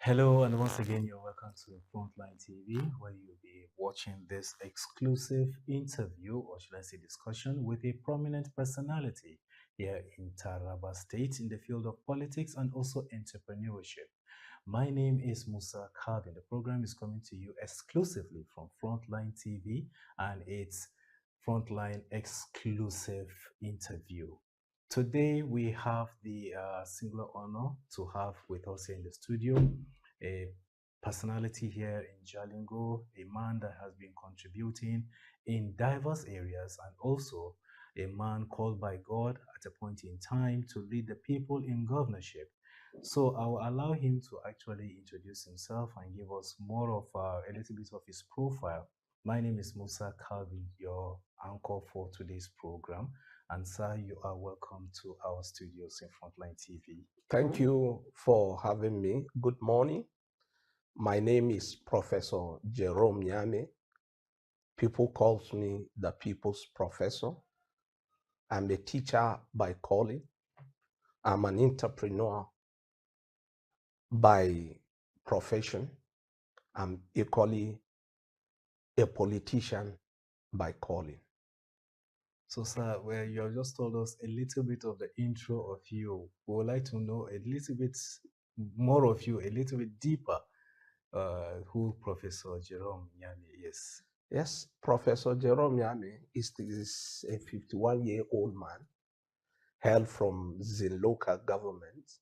Hello, and once again, you're welcome to Frontline TV, where you'll be watching this exclusive interview, or should I say discussion, with a prominent personality here in Taraba State in the field of politics and also entrepreneurship. My name is Musa Kavin. The program is coming to you exclusively from Frontline TV, and it's Frontline exclusive interview. Today, we have the singular honor to have with us here in the studio a personality here in Jalingo, a man that has been contributing in diverse areas, and also a man called by God at a point in time to lead the people in governorship. So I will allow him to actually introduce himself and give us more of a little bit of his profile. My name is Musa Calvin, your anchor for today's program. And sir, you are welcome to our studios in Frontline TV. Thank you for having me. Good morning. My name is Professor Jerome Yame. People calls me the People's Professor. I'm a teacher by calling. I'm an entrepreneur by profession. I'm equally a politician by calling. So, sir, well, you have just told us a little bit of the intro of you. We would like to know a little bit more of you, a little bit deeper, who Professor Jerome Nyame is. Yes, Professor Jerome Yame is a 51-year-old man, hailed from the local government.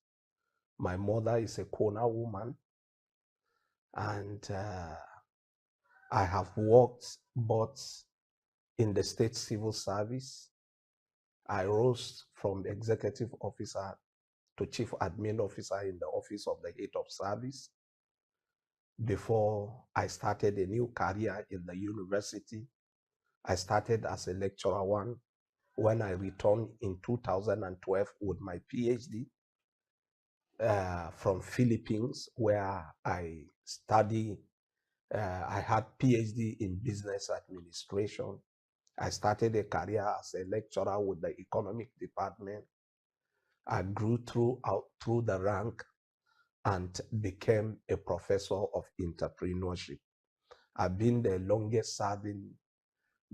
My mother is a Kona woman, and I have worked both in the state civil service. I rose from executive officer to chief admin officer in the office of the head of service before I started a new career in the university. I started as a lecturer one when I returned in 2012 with my PhD from Philippines, where I study. I had PhD in business administration. I started a career as a lecturer with the economic department. I grew through the rank and became a professor of entrepreneurship. I've been the longest serving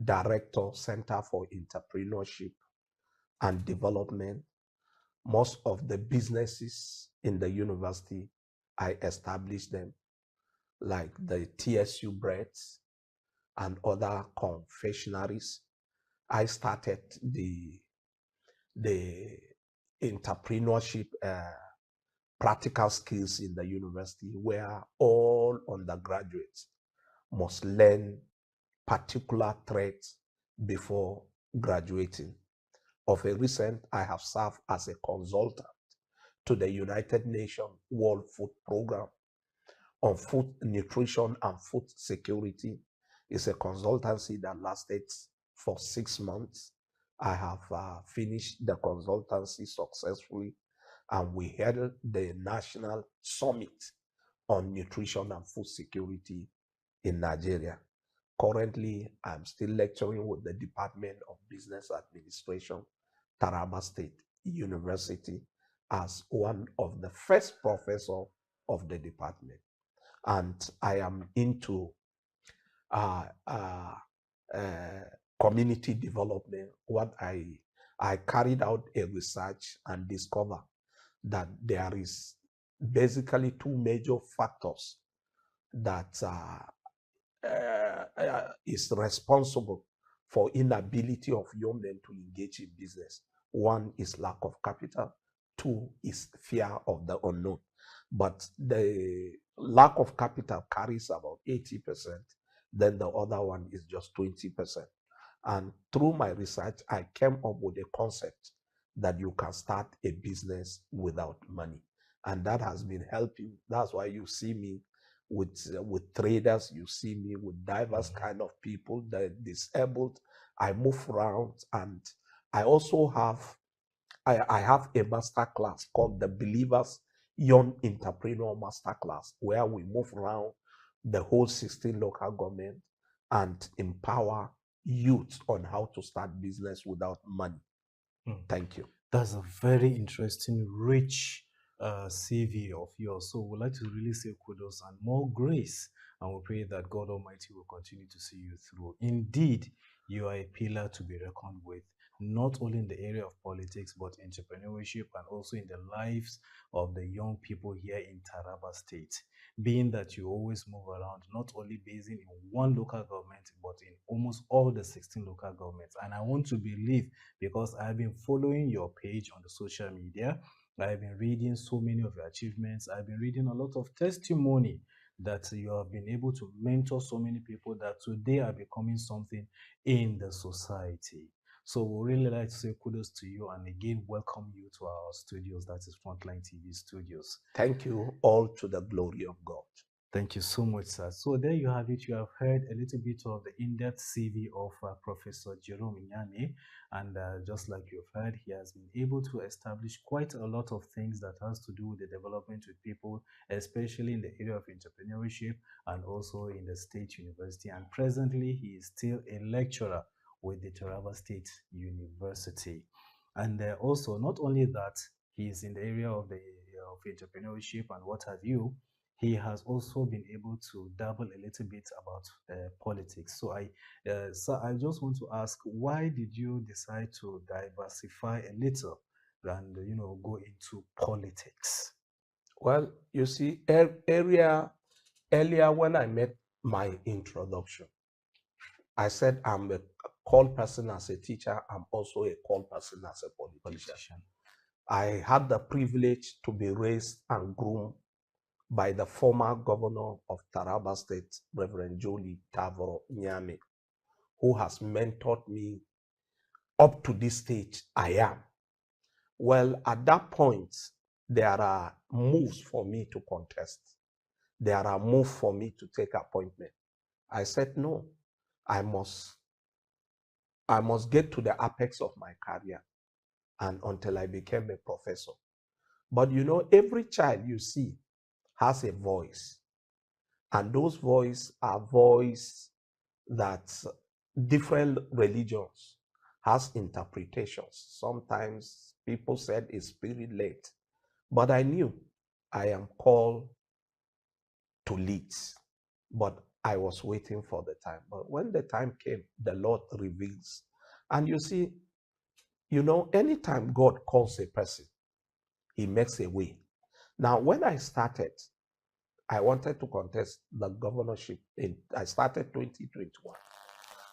director, Center for Entrepreneurship and Development. Most of the businesses in the university, I established them, like the TSU breads and other confectionaries. I started the entrepreneurship practical skills in the university, where all undergraduates must learn particular traits before graduating. Of a recent, I have served as a consultant to the United Nations World Food Program on food nutrition and food security. It's a consultancy that lasted for 6 months. I have finished the consultancy successfully, and we held the national summit on nutrition and food security in Nigeria. Currently, I'm still lecturing with the Department of Business Administration, Taraba State University, as one of the first professor of the department. And I am into uh, uh, uh, community development. I carried out a research and discovered that there is basically two major factors that is responsible for inability of young men to engage in business. One is lack of capital. Two is fear of the unknown. But the lack of capital carries about 80%. Then the other one is just 20%. And through my research, I came up with a concept that you can start a business without money. And that has been helping. That's why you see me with traders, you see me with diverse kind of people, the disabled. I move around, and I also have I have a master class called the Believers Young Entrepreneur Master Class, where we move around the whole 16 local government and empower youth on how to start business without money. Thank you. That's a very interesting, rich CV of yours. So we'd like to really say kudos and more grace. And we pray that God Almighty will continue to see you through. Indeed, you are a pillar to be reckoned with, not only in the area of politics, but entrepreneurship and also in the lives of the young people here in Taraba State. Being that you always move around, not only based in one local government, but in almost all the 16 local governments. And I want to believe, because I've been following your page on the social media, I've been reading so many of your achievements. I've been reading a lot of testimony that you have been able to mentor so many people that today are becoming something in the society. So we really like to say kudos to you and again welcome you to our studios, that is Frontline TV studios. Thank you, all to the glory of God. Thank you so much, sir. So there you have it. You have heard a little bit of the in-depth CV of Professor Jerome Inyane, and just like you've heard, he has been able to establish quite a lot of things that has to do with the development with people, especially in the area of entrepreneurship and also in the state university. And presently, he is still a lecturer with the Taraba State University. And also, not only that, he is in the area of the of entrepreneurship and what have you. He has also been able to dabble a little bit about politics. So I just want to ask, why did you decide to diversify a little and go into politics? Well, you see, earlier when I made my introduction, I said I'm a called person as a teacher. I'm also a called person as a politician. I had the privilege to be raised and groomed by the former governor of Taraba State, Reverend Jolie Tavoro Nyame, who has mentored me up to this stage I am. Well, at that point, there are moves for me to contest. There are moves for me to take appointment. I said, no, I must get to the apex of my career and until I became a professor. But every child you see has a voice. And those voices are voices that different religions has interpretations. Sometimes people said it's spirit-led. But I knew I am called to lead. But I was waiting for the time. But when the time came, the Lord reveals. And you see, anytime God calls a person, he makes a way. Now, when I started, I wanted to contest the governorship. I started 2021.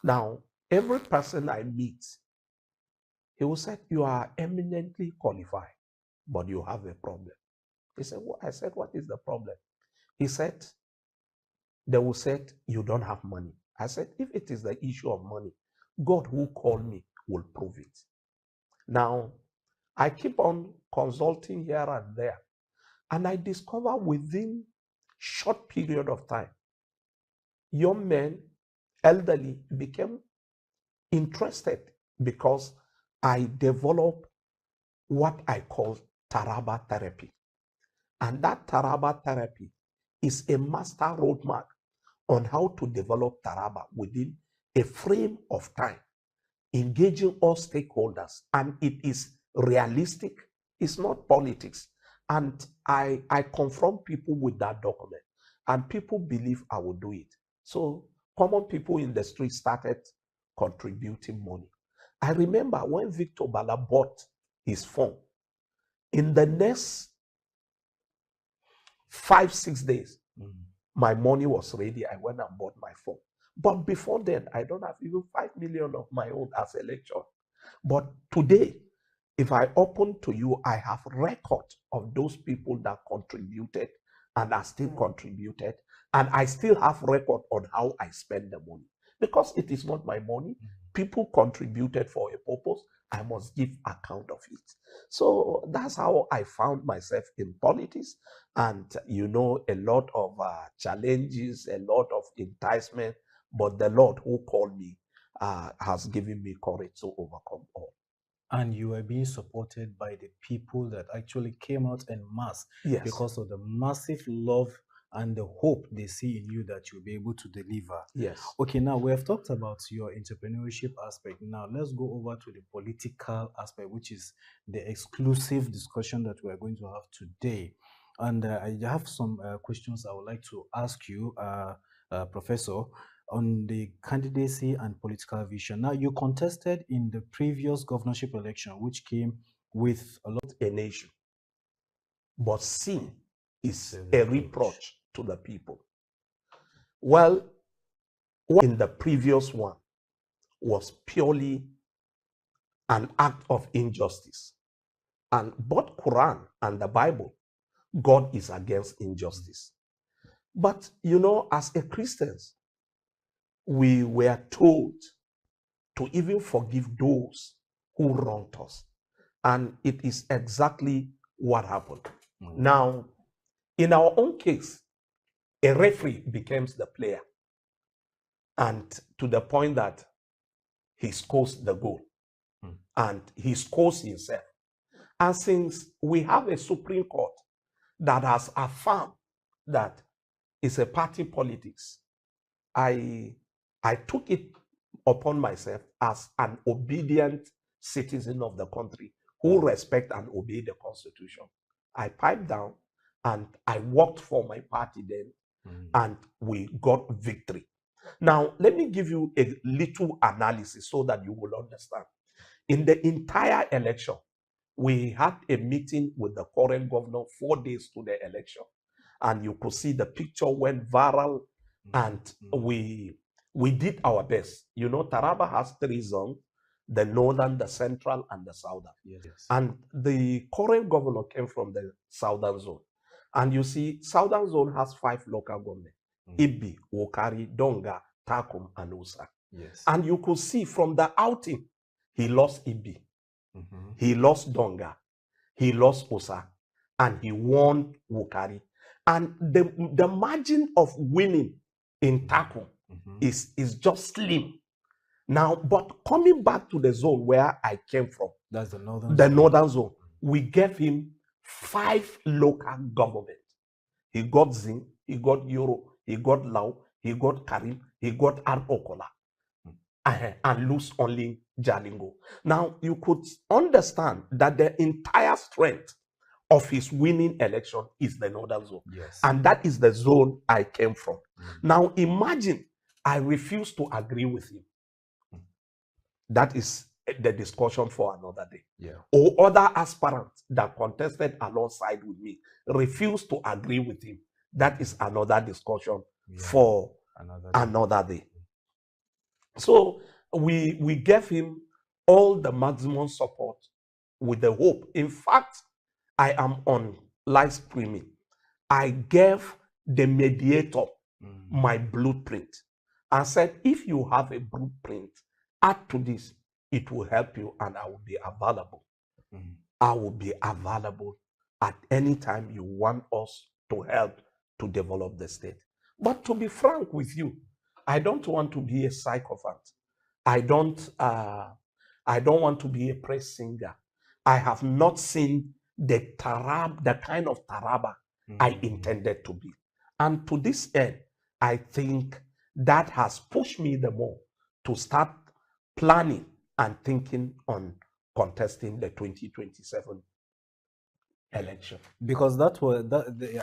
Now, every person I meet, he will say, you are eminently qualified, but you have a problem. He said, I said, what is the problem? He said, they will say, you don't have money. I said, if it is the issue of money, God who called me will prove it. Now, I keep on consulting here and there, and I discover within short period of time, young men, elderly, became interested because I developed what I call Taraba therapy. And that Taraba therapy is a master roadmap on how to develop Taraba within a frame of time, engaging all stakeholders. And it is realistic, it's not politics. And I confront people with that document, and people believe I will do it. So common people in the street started contributing money. I remember when Victor Bala bought his phone, in the next 5-6 days, my money was ready. I went and bought my phone. But before then, I don't have even 5 million of my own as a lecturer. But today, if I open to you, I have record of those people that contributed and are still contributed. And I still have record on how I spend the money. Because it is not my money. People contributed for a purpose. I must give account of it. So that's how I found myself in politics. And a lot of challenges, a lot of enticement. But the Lord who called me has given me courage to overcome all. And you were being supported by the people that actually came out en masse, Yes. because of the massive love and the hope they see in you that you'll be able to deliver. Yes. Okay, now we have talked about your entrepreneurship aspect. Now let's go over to the political aspect, which is the exclusive discussion that we are going to have today. And I have some questions I would like to ask you, Professor, on the candidacy and political vision. Now, you contested in the previous governorship election, which came with a lot A nation. But sin is of a reproach. reproach to the people. Well, in the previous one was purely an act of injustice. And both Quran and the Bible, God is against injustice. But you know, as a Christians, we were told to even forgive those who wronged us. And it is exactly what happened. Now, in our own case, a referee becomes the player, and to the point that he scores the goal and he scores himself. And since we have a Supreme Court that has affirmed that it's a party politics, I took it upon myself as an obedient citizen of the country who respect and obey the Constitution. I piped down and I worked for my party then, and we got victory. Now, let me give you a little analysis so that you will understand. In the entire election, we had a meeting with the current governor 4 days to the election, and you could see the picture went viral, and we did our best. You know, Taraba has 3 zones: the northern, the central, and the southern. Yes. And the current governor came from the southern zone. And you see, southern zone has 5 local government: Ibi, Wokari, Donga, Takum, and Usa. Yes. And you could see from the outing, he lost Ibi, he lost Donga, he lost Usa, and he won Wokari. And the margin of winning in Takum is just slim. Now, but coming back to the zone where I came from, That's the northern the zone. northern zone, we gave him 5 local government. He got Zin, he got Yoro, he got Lau, he got Karim, he got Okola, and lose only Jalingo. Now, you could understand that the entire strength of his winning election is the northern zone. Yes. And that is the zone I came from. Now, imagine I refuse to agree with him. That is the discussion for another day. Yeah. Or other aspirants that contested alongside with me refuse to agree with him. That is another discussion for another day. So we gave him all the maximum support with the hope. In fact, I am on live streaming. I gave the mediator my blueprint. I said, if you have a blueprint, add to this, it will help you, and I will be available. I will be available at any time you want us to help to develop the state. But to be frank with you, I don't want to be a sycophant. I don't want to be a praise singer. I have not seen the kind of Taraba I intended to be. And to this end, I think that has pushed me the more to start planning and thinking on contesting the 2027 election. Because that was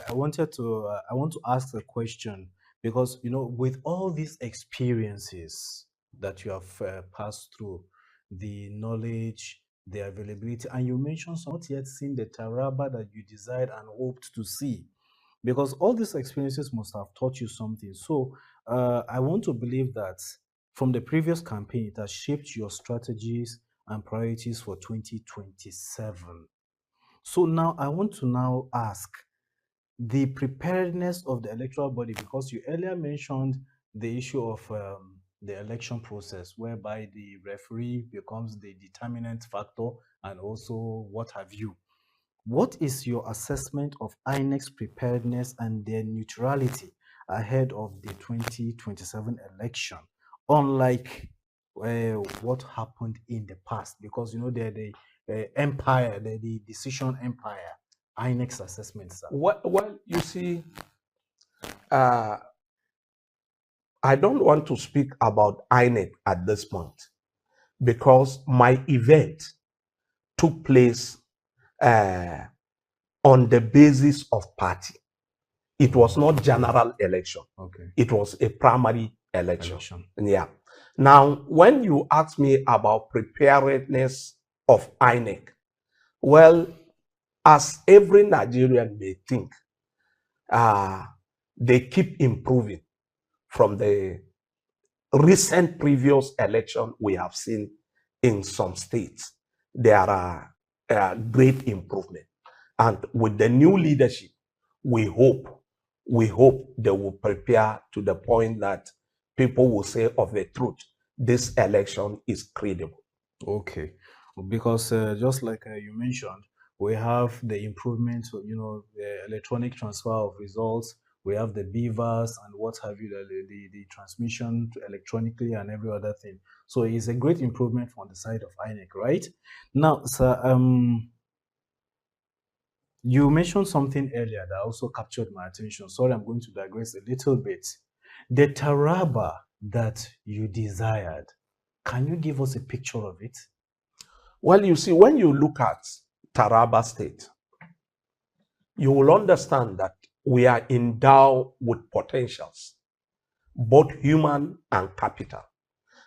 I wanted to I want to ask a question, because you know, with all these experiences that you have passed through, the knowledge, the availability, and you mentioned not yet seen the Taraba that you desired and hoped to see, because all these experiences must have taught you something. So I want to believe that from the previous campaign, it has shaped your strategies and priorities for 2027. So now I want to now ask the preparedness of the electoral body, because you earlier mentioned the issue of the election process, whereby the referee becomes the determinant factor and also what have you. What is your assessment of INEC's preparedness and their neutrality ahead of the 2027 election, unlike what happened in the past? Because you know they're the empire, they're the decision empire. INEC's assessment, sir. Well, you see, Uh, I don't want to speak about INEC at this point because my event took place uh, on the basis of party. It was not general election. Okay. It was a primary election. Yeah. Now, when you ask me about preparedness of INEC, well, as every Nigerian may think, uh, they keep improving from the recent previous election we have seen in some states. There are great improvement. And with the new leadership, we hope they will prepare to the point that people will say of the truth, this election is credible. Okay, because just like you mentioned, we have the improvements, the electronic transfer of results. We have the beavers and what have you, the transmission electronically and every other thing. So it's a great improvement from the side of INEC, right? Now, sir, you mentioned something earlier that also captured my attention. Sorry, I'm going to digress a little bit. The Taraba that you desired, can you give us a picture of it? Well, you see, when you look at Taraba State, you will understand that we are endowed with potentials, both human and capital.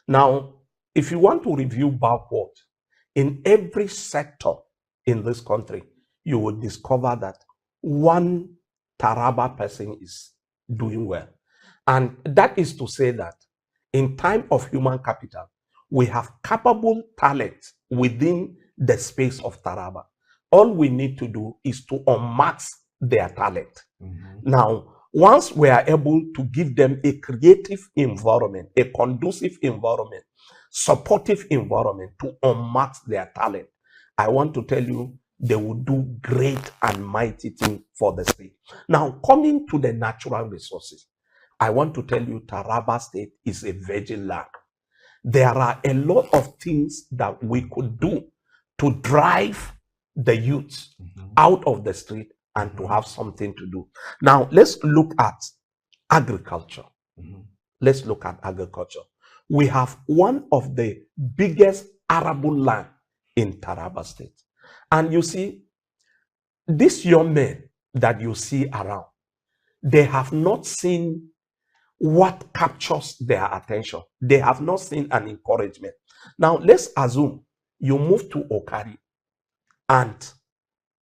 Now, if you want to review backward, in every sector in this country, you will discover that one Taraba person is doing well. And that is to say that in time of human capital, we have capable talent within the space of Taraba. All we need to do is to unmask their talent. Now, once we are able to give them a creative environment, a conducive environment, supportive environment to unmask their talent, I want to tell you, they will do great and mighty things for the state. Now, coming to the natural resources, I want to tell you Taraba State is a virgin land. There are a lot of things that we could do to drive the youth out of the street and to have something to do. Now, let's look at agriculture. Let's look at agriculture. We have one of the biggest arable land in Taraba State. And you see, these young men that you see around, they have not seen what captures their attention. They have not seen an encouragement. Now, let's assume you move to Okari and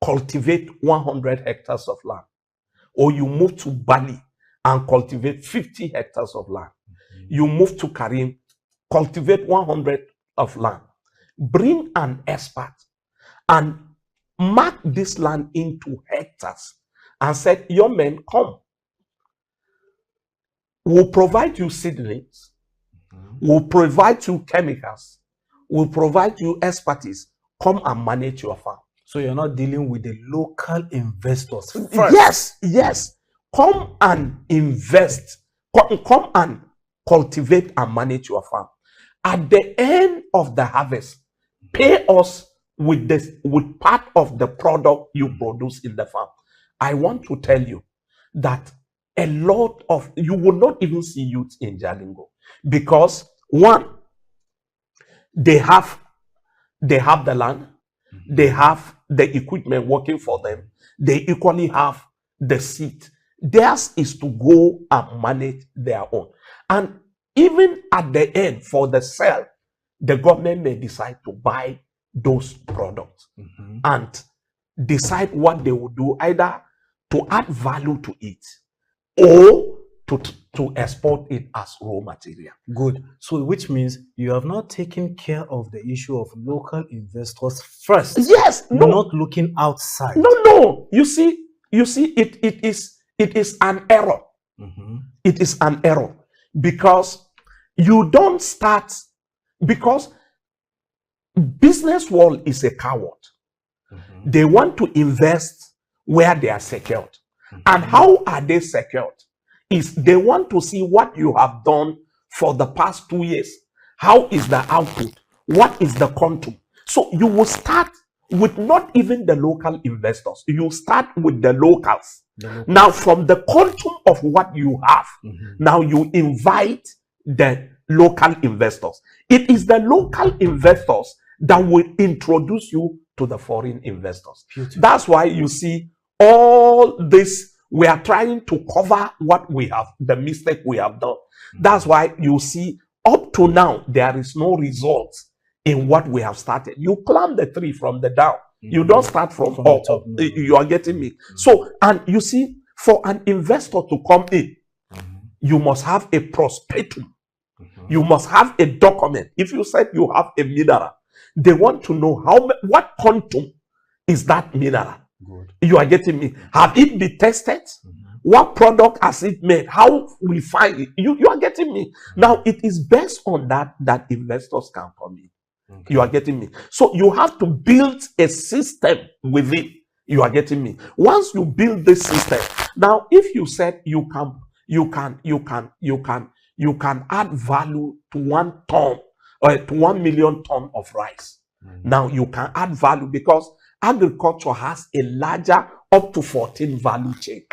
cultivate 100 hectares of land, or you move to Bali and cultivate 50 hectares of land. You move to Karim, cultivate 100 of land. Bring an expert and mark this land into hectares and said, young men, come. We'll provide you seedlings. We'll provide you chemicals. We'll provide you expertise. Come and manage your farm. So you're not dealing with the local investors first. Yes. Come and invest. Come and cultivate and manage your farm. At the end of the harvest, pay us with part of the product you produce in the farm. I want to tell you that a lot of you will not even see youth in Jalingo because one, they have the land, they have the equipment working for them, they equally have the seed. Theirs is to go and manage their own. And even at the end, for the sale, the government may decide to buy those products and decide what they will do, either to add value to it or to export it as raw material. Good. So which means you have not taken care of the issue of local investors first. Yes. No. Not looking outside. No. You see, it is an error. It is an error because you don't start, because business world is a coward. They want to invest where they are secured. And how are they secured? Is they want to see what you have done for the past 2 years. How is the output? What is the contour? So you will start with not even the local investors. You start with the locals. The local. Now, from the quantum of what you have, now you invite the local investors. It is the local investors that will introduce you to the foreign investors. Beautiful. That's why you see all this. We are trying to cover what we have, the mistake we have done. That's why you see up to now, there is no results in what we have started. You climb the tree from the down. You don't start from the top. No. You are getting me. So, and you see, for an investor to come in, you must have a prospectus. You must have a document. If you said you have a mineral, they want to know what quantum is that mineral. Good. You are getting me. Have it been tested? What product has it made? How we find it? You are getting me. Now, it is based on that investors can come in. You are getting me. So you have to build a system with it. You are getting me. Once you build this system, now if you said you can add value to 1 ton or to 1 million ton of rice. Now you can add value because agriculture has a larger up to 14 value chain.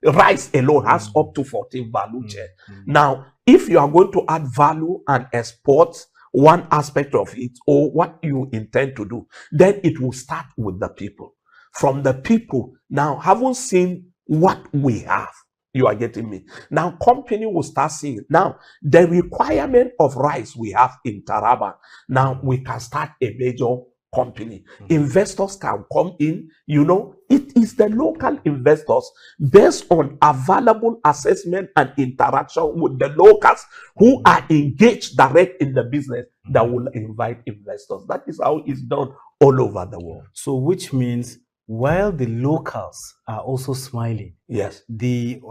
Rice alone has up to 14 value chain. Now, if you are going to add value and export one aspect of it or what you intend to do, then it will start with the people. From the people, now haven't seen what we have. You are getting me. Now, company will start seeing. Now, the requirement of rice we have in Taraba, now we can start a major company. Investors can come in. You know, it is the local investors based on available assessment and interaction with the locals who are engaged direct in the business that will invite investors. That is how it's done all over the world. So, which means while the locals are also smiling, yes, the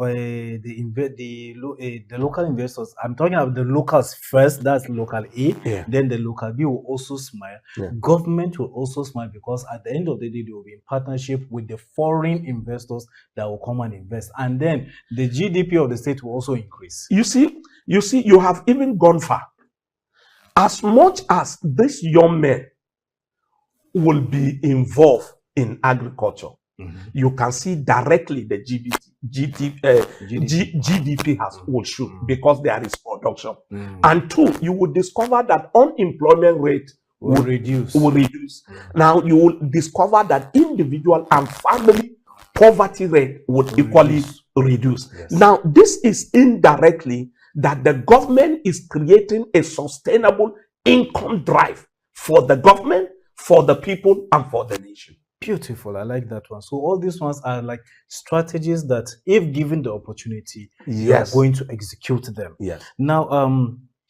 local investors, I'm talking about the locals first, that's local A, then the local B will also smile. Government will also smile because at the end of the day, they will be in partnership with the foreign investors that will come and invest. And then the GDP of the state will also increase. You see, you have even gone far. As much as these young men will be involved in agriculture, you can see directly the GDP will shoot because there is production. And two, you will discover that unemployment rate will reduce. Now you will discover that individual and family poverty rate would equally reduce. Yes. Now this is indirectly that the government is creating a sustainable income drive for the government, for the people, and for the nation. Beautiful. I like that one. So all these ones are like strategies that, if given the opportunity, you are going to execute them. Yes. Now,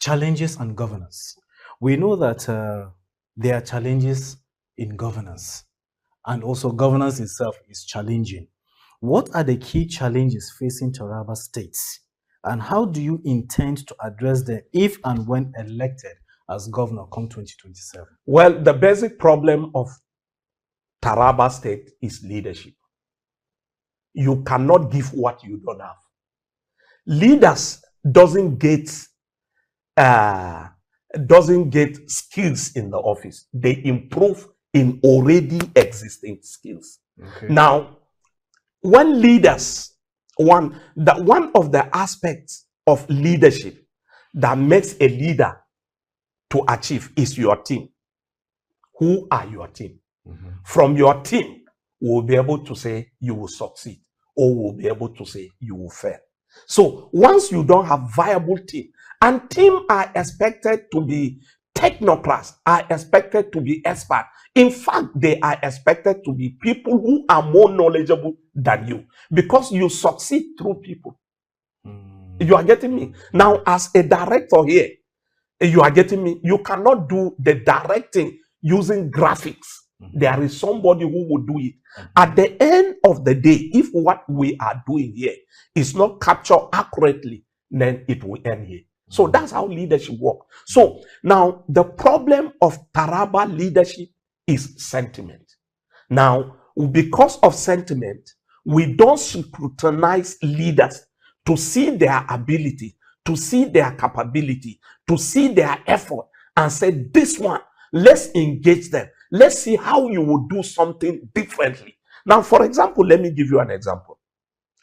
challenges and governance. We know that there are challenges in governance, and also governance itself is challenging. What are the key challenges facing Taraba states, and how do you intend to address them if and when elected as governor come 2027? Well, the basic problem of Taraba state is leadership. You cannot give what you don't have. Leaders doesn't get skills in the office. They improve in already existing skills. Okay. Now, when leaders, one of the aspects of leadership that makes a leader to achieve is your team. Who are your team? From your team, we'll be able to say you will succeed, or we'll be able to say you will fail. So once you don't have viable team, and team are expected to be technocrats, are expected to be experts. In fact, they are expected to be people who are more knowledgeable than you, because you succeed through people. You are getting me? Now, as a director here, you are getting me? You cannot do the directing using graphics. There is somebody who will do it. At the end of the day, if what we are doing here is not captured accurately, then it will end here. So that's how leadership works. So now the problem of Taraba leadership is sentiment. Now, because of sentiment, we don't scrutinize leaders to see their ability, to see their capability, to see their effort, and say, this one, let's engage them. let's see how you would do something differently. Now, for example, let me give you an example.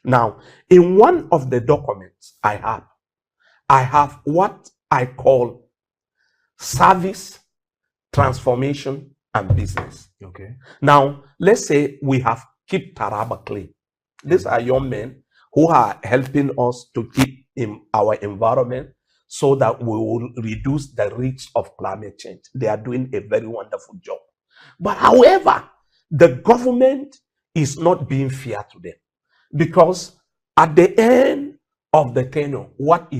Now, in one of the documents I have what I call service, transformation, and business. Okay. Now, let's say we have Keep Taraba Clean. These are young men who are helping us to keep in our environment so that we will reduce the risks of climate change. They are doing a very wonderful job. But however, the government is not being fair to them, because at the end of the tenure, what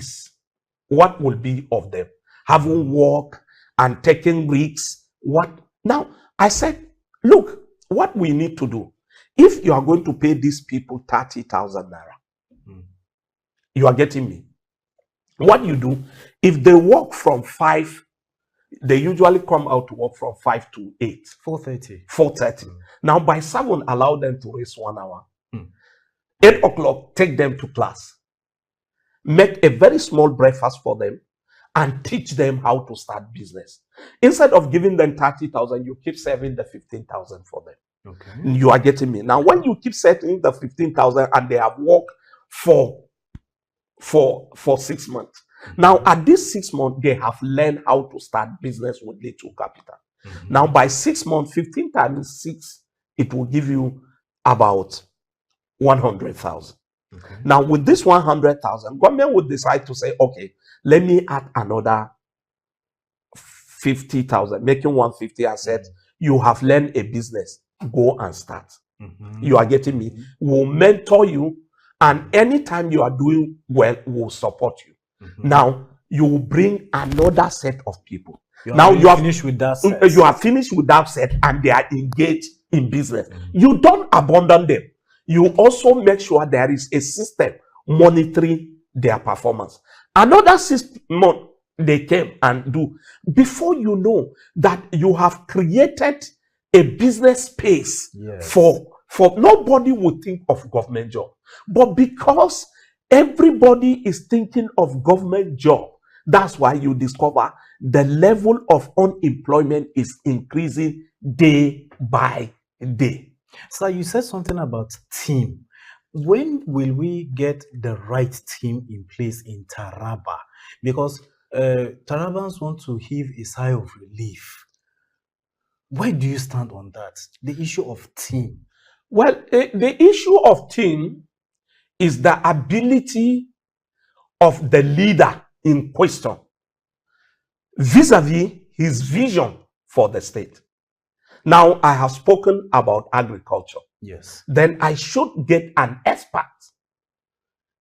will be of them? Having work and taking risks. What now? I said, look, what we need to do, if you are going to pay these people 30,000 naira, you are getting me? What you do, if they work from 5, they usually come out to work from 5 to 8. 4:30. 4:30. Now by 7, allow them to rest 1 hour. 8 o'clock, take them to class. Make a very small breakfast for them and teach them how to start business. Instead of giving them 30,000, you keep saving the 15,000 for them. Okay. You are getting me? Now, when you keep setting the 15,000 and they have worked for 6 months, now at this 6 months, they have learned how to start business with little capital. Now, by 6 months, 15 times 6, it will give you about 100,000. Okay. Now, with this 100,000, government would decide to say, okay, let me add another 50,000, making 150, and said, you have learned a business, go and start. You are getting me? We'll mentor you, and anytime you are doing well, we'll support you. Now, you will bring another set of people. You are finished with that set. You are finished with that set, and they are engaged in business. You don't abandon them. You also make sure there is a system monitoring their performance. Another 6 months, they came and do. Before you know that, you have created a business space. Yes. for nobody would think of government job. But because everybody is thinking of government job, that's why you discover the level of unemployment is increasing day by day. So you said something about team. When will we get the right team in place in Taraba? Because Tarabans want to heave a sigh of relief. Where do you stand on that? The issue of team. Well, the issue of team is the ability of the leader in question vis-a-vis his vision for the state. Now, I have spoken about agriculture. Yes. Then I should get an expert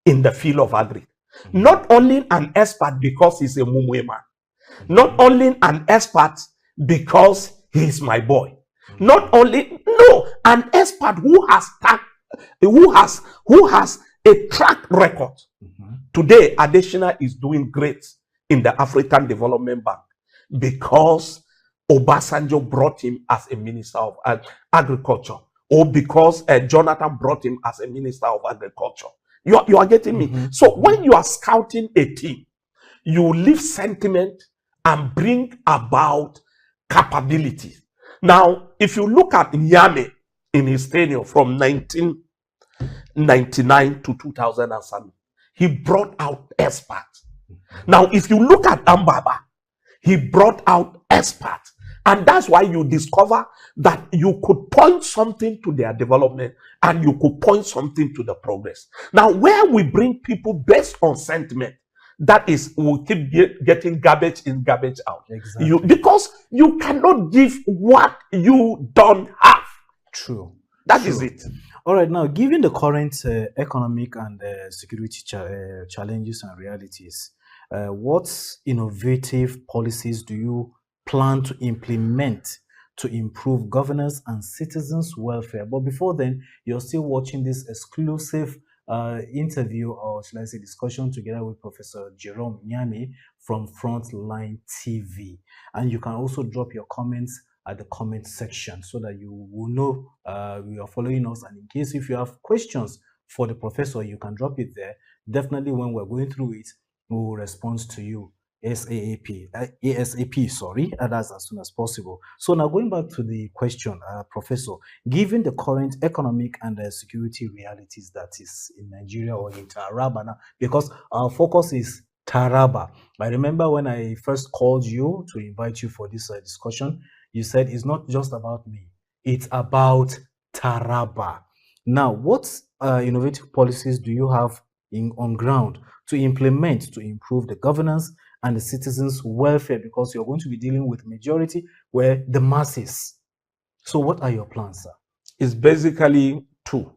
in the field of agri. Not only an expert because he's a Mumwe man. Not only an expert because he's my boy. Not only, no, an expert who has a track record. Today, Adesina is doing great in the African Development Bank because Obasanjo brought him as a minister of agriculture, or because Jonathan brought him as a minister of agriculture. You are getting me? So when you are scouting a team, you leave sentiment and bring about capability. Now, if you look at Nyame in his tenure from 1999 to 2007, he brought out experts. Now, if you look at Ambaba, he brought out experts. And that's why you discover that you could point something to their development and you could point something to the progress. Now, where we bring people based on sentiment, that is, we'll keep getting garbage in, garbage out. Exactly. Because you cannot give what you don't have. True. That is it. All right. Now, given the current economic and security challenges and realities, what innovative policies do you plan to implement to improve governance and citizens' welfare? But before then, you're still watching this exclusive interview, or should I say discussion, together with Professor Jerome Nyame from Frontline TV. And you can also drop your comments at the comment section so that you will know you are following us. And in case if you have questions for the professor, you can drop it there. Definitely when we're going through it, we will respond to you ASAP, sorry, and that's as soon as possible. So now going back to the question, Professor, given the current economic and security realities that is in Nigeria or in Taraba now, because our focus is Taraba. I remember when I first called you to invite you for this discussion, you said it's not just about me, it's about Taraba. Now, what innovative policies do you have on ground to implement to improve the governance and the citizens' welfare, because you're going to be dealing with majority where the masses. So what are your plans, sir? It's basically two.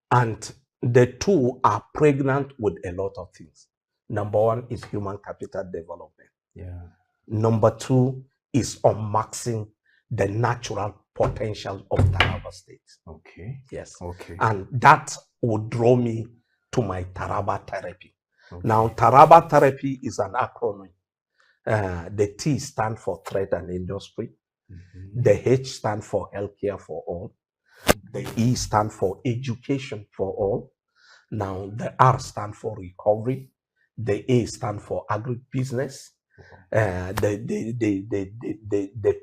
And the two are pregnant with a lot of things. Number one is human capital development. Yeah. Number two is unmaxing the natural potential of Taraba State. Okay. Yes. Okay. And that would draw me to my Taraba therapy. Okay. Now, Taraba therapy is an acronym. The T stands for trade and industry. Mhm. The H stands for healthcare for all. The E stands for education for all. Now, the R stands for recovery. The A stands for agribusiness. The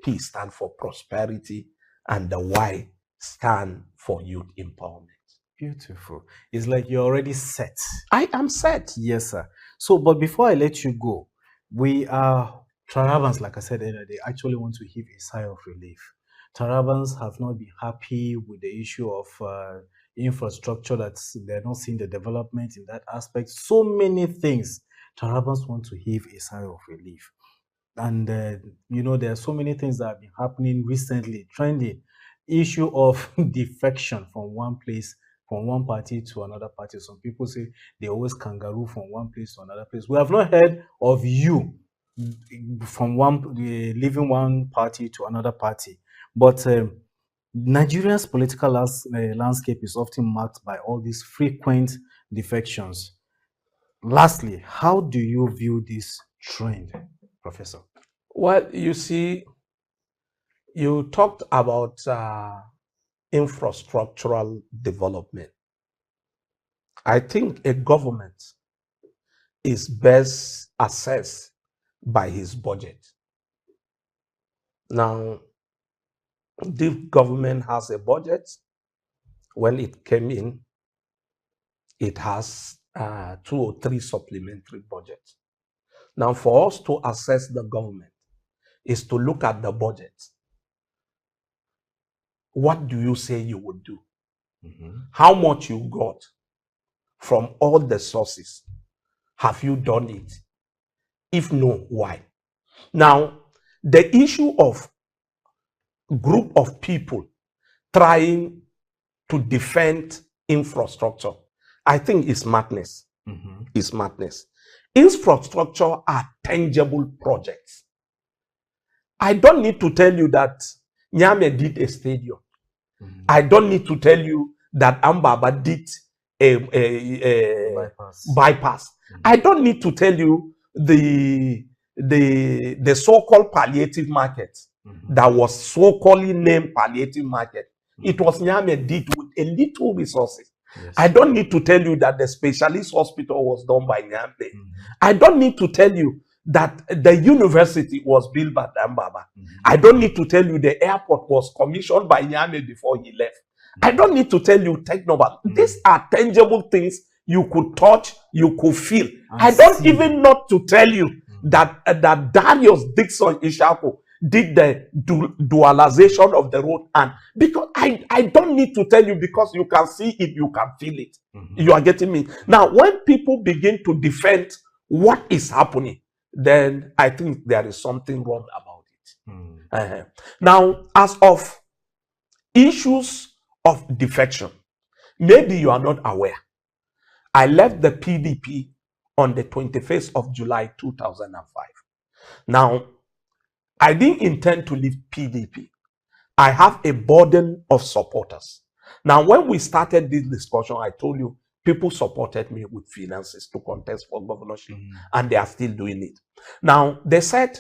P stands for prosperity. And the Y stands for youth empowerment. Beautiful. It's like you're already set. I am set. Yes, sir. So, but before I let you go, we are Tarabans, like I said earlier, they actually want to heave a sigh of relief. Tarabans have not been happy with the issue of infrastructure, that they're not seeing the development in that aspect. So many things. Tarabans want to heave a sigh of relief. And, there are so many things that have been happening recently, trending. Issue of defection from one place, from one party to another party. Some people say they always kangaroo from one place to another place. We have not heard of you from leaving one party to another party. But Nigeria's political landscape is often marked by all these frequent defections. Lastly, how do you view this trend, Professor? Well, you see, you talked about infrastructural development. I think a government is best assessed by his budget. Now, this government has a budget. When it came in, it has 2 or 3 supplementary budgets. Now, for us to assess the government is to look at the budget. What do you say you would do? Mm-hmm. How much you got from all the sources? Have you done it? If no, why? Now, the issue of group of people trying to defend infrastructure, I think is madness. Mm-hmm. Is madness. Infrastructure are tangible projects. I don't need to tell you that Nyame did a stadium. Mm-hmm. I don't need to tell you that Ambaba did a bypass. Mm-hmm. I don't need to tell you the so-called palliative market that was so-called named palliative market. It was Nyame did with a little resources. Yes. I don't need to tell you that the specialist hospital was done by Nyame. I don't need to tell you that the university was built by Ambaba. I don't need to tell you the airport was commissioned by Nyame before he left. I don't need to tell you Technobal. These are tangible things you could touch, you could feel. I don't even not to tell you that Darius Dixon Ishaku did the dualization of the road, and because I don't need to tell you, because you can see it, you can feel it. You are getting me? Now, when people begin to defend what is happening, then I think there is something wrong about it. Now, as of issues of defection, maybe you are not aware. I left the PDP on the 21st of July 2005. Now, I didn't intend to leave PDP. I have a burden of supporters. Now, when we started this discussion, I told you people supported me with finances to contest for governorship, and they are still doing it. Now, they said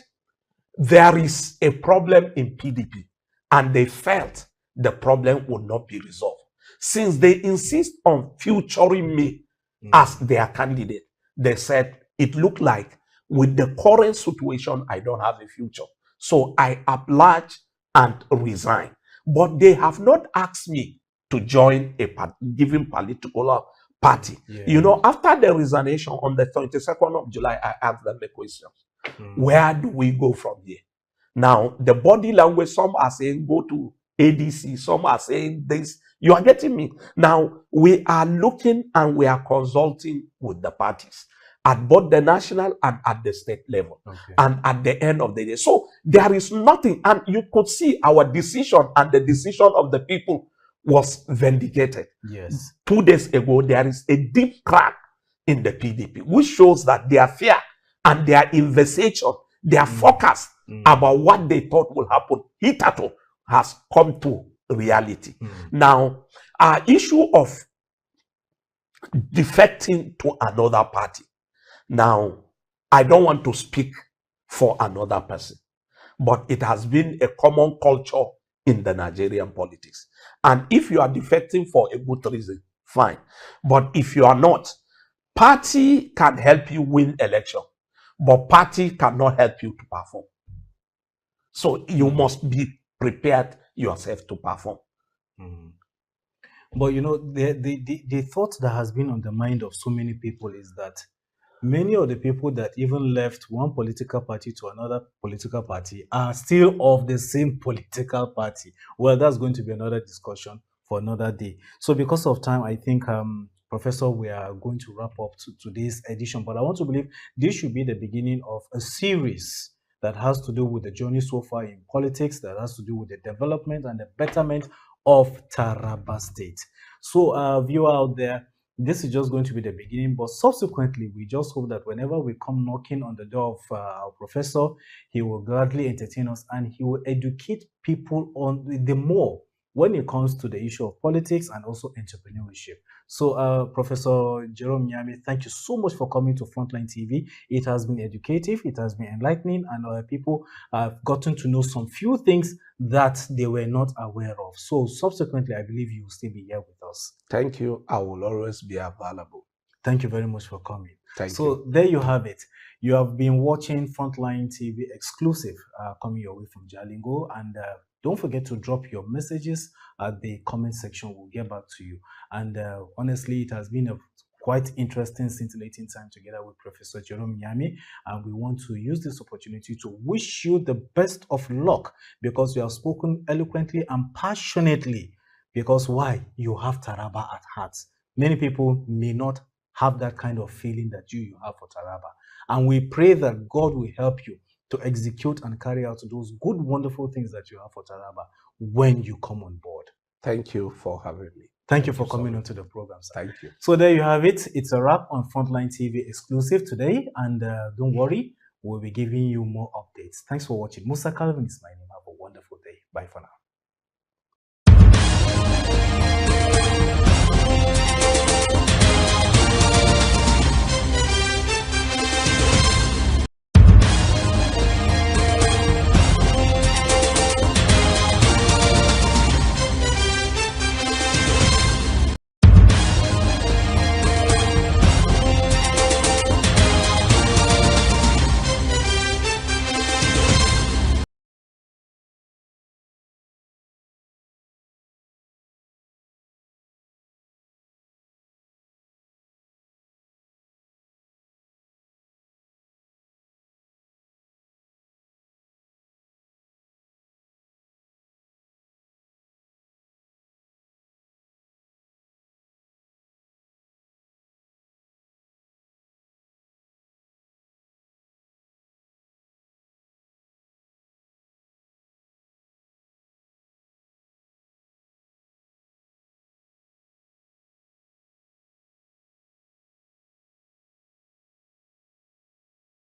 there is a problem in PDP, and they felt the problem would not be resolved. Since they insist on featuring me as their candidate, they said it looked like with the current situation, I don't have a future. So I oblige and resign. But they have not asked me to join a given political party. Yeah. You know, after the resignation on the 22nd of July, I asked them a question. Where do we go from here? Now, the body language, some are saying go to ADC, some are saying this. You are getting me? Now, we are looking and we are consulting with the parties at both the national and at the state level. Okay. And at the end of the day, so there is nothing, and you could see our decision and the decision of the people was vindicated. Yes. 2 days ago, there is a deep crack in the PDP, which shows that their fear and their investigation, their focus about what they thought will happen hitherto has come to reality. Now, our issue of defecting to another party. Now, I don't want to speak for another person, but it has been a common culture in the Nigerian politics. And if you are defecting for a good reason, fine. But if you are not, party can help you win election, but party cannot help you to perform. So you must be prepared yourself to perform. But you know, the thought that has been on the mind of so many people is that many of the people that even left one political party to another political party are still of the same political party. Well, that's going to be another discussion for another day. So because of time, I think, Professor, we are going to wrap up today's edition. But I want to believe this should be the beginning of a series that has to do with the journey so far in politics, that has to do with the development and the betterment of Taraba State. So, viewer out there, this is just going to be the beginning, but subsequently, we just hope that whenever we come knocking on the door of our professor, he will gladly entertain us and he will educate people on the more when it comes to the issue of politics and also entrepreneurship. So, Professor Jerome Nyame, thank you so much for coming to Frontline TV. It has been educative, it has been enlightening, and people have gotten to know some few things that they were not aware of. So, subsequently, I believe you will still be here with us. Thank you. I will always be available. Thank you very much for coming. Thank you. So, there you have it. You have been watching Frontline TV exclusive coming your way from Jalingo, and don't forget to drop your messages at the comment section. We'll get back to you. And honestly, it has been a quite interesting, scintillating time together with Professor Jerome Nyame. And we want to use this opportunity to wish you the best of luck, because you have spoken eloquently and passionately. Because why? You have Taraba at heart. Many people may not have that kind of feeling that you have for Taraba. And we pray that God will help you to execute and carry out those good, wonderful things that you have for Taraba when you come on board. Thank you for having me. Thank you for coming onto the program, sir. Thank you. So there you have it. It's a wrap on Frontline TV exclusive today. And don't worry, we'll be giving you more updates. Thanks for watching. Musa Calvin is my name. Have a wonderful day. Bye for now.